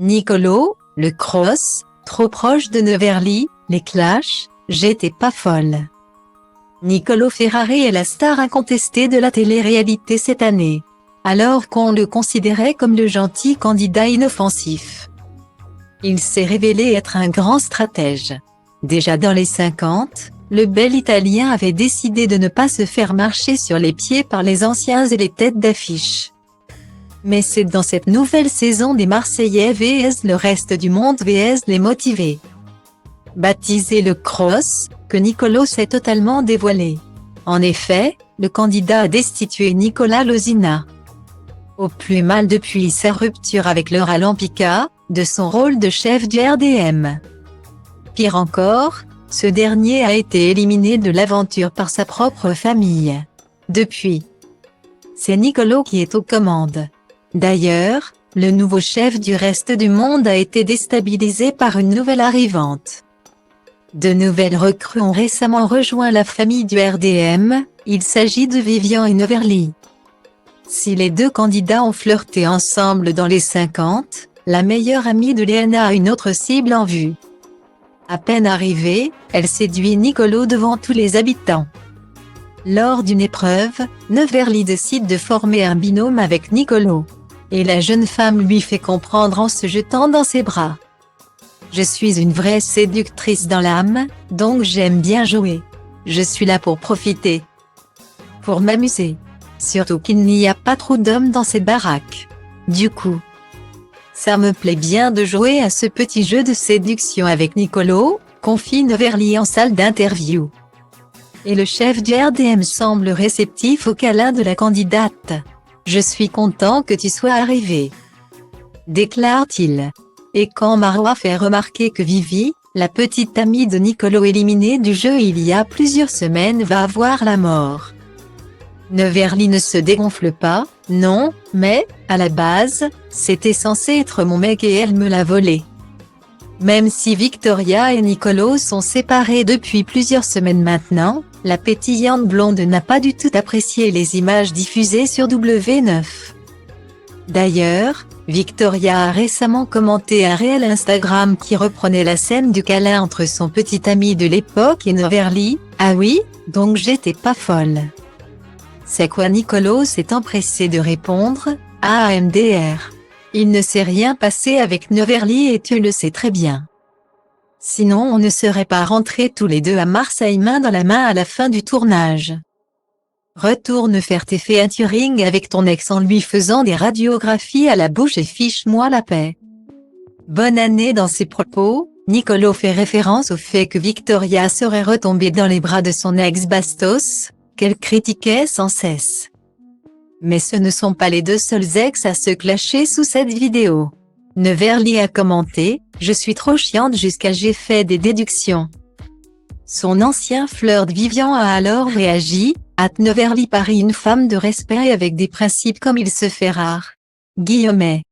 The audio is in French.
Nicolo, le cross, trop proche de Neverly, les clashs, j'étais pas folle. Nicolo Ferrari est la star incontestée de la télé-réalité cette année. Alors qu'on le considérait comme le gentil candidat inoffensif. Il s'est révélé être un grand stratège. Déjà dans les 50, le bel Italien avait décidé de ne pas se faire marcher sur les pieds par les anciens et les têtes d'affiche. Mais c'est dans cette nouvelle saison des Marseillais vs le reste du monde vs les motivés, baptisé le Cross, que Nicolo s'est totalement dévoilé. En effet, le candidat a destitué Nicolas Losina, au plus mal depuis sa rupture avec Laura Lampica, de son rôle de chef du RDM. Pire encore, ce dernier a été éliminé de l'aventure par sa propre famille. Depuis, c'est Nicolo qui est aux commandes. D'ailleurs, le nouveau chef du reste du monde a été déstabilisé par une nouvelle arrivante. De nouvelles recrues ont récemment rejoint la famille du RDM, il s'agit de Vivian et Neverly. Si les deux candidats ont flirté ensemble dans les 50, la meilleure amie de Léana a une autre cible en vue. À peine arrivée, elle séduit Nicolo devant tous les habitants. Lors d'une épreuve, Neverly décide de former un binôme avec Nicolo. Et la jeune femme lui fait comprendre en se jetant dans ses bras. Je suis une vraie séductrice dans l'âme, donc j'aime bien jouer. Je suis là pour profiter. Pour m'amuser. Surtout qu'il n'y a pas trop d'hommes dans cette baraque. Du coup, ça me plaît bien de jouer à ce petit jeu de séduction avec Nicolo, confie Neverly en salle d'interview. Et le chef du RDM semble réceptif au câlin de la candidate. Je suis content que tu sois arrivé, déclare-t-il. Et quand Marois fait remarquer que Vivi, la petite amie de Nicolo éliminée du jeu il y a plusieurs semaines va avoir la mort, Neverly ne se dégonfle pas, non, mais, à la base, c'était censé être mon mec et elle me l'a volé. Même si Victoria et Nicolo sont séparés depuis plusieurs semaines maintenant, la pétillante blonde n'a pas du tout apprécié les images diffusées sur W9. D'ailleurs, Victoria a récemment commenté un réel Instagram qui reprenait la scène du câlin entre son petit ami de l'époque et Neverly. Ah oui, donc j'étais pas folle. C'est quoi Nicolo s'est empressé de répondre, AMDR. Il ne s'est rien passé avec Neverly et tu le sais très bien. Sinon on ne serait pas rentrés tous les deux à Marseille main dans la main à la fin du tournage. Retourne faire tes featuring avec ton ex en lui faisant des radiographies à la bouche et fiche-moi la paix. Bonne année. Dans ses propos, Nicolo fait référence au fait que Victoria serait retombée dans les bras de son ex Bastos, qu'elle critiquait sans cesse. Mais ce ne sont pas les deux seuls ex à se clasher sous cette vidéo. Neverly a commenté, je suis trop chiante jusqu'à j'ai fait des déductions. Son ancien flirt Vivian a alors réagi, @Neverly Paris une femme de respect avec des principes comme il se fait rare. Guillemets.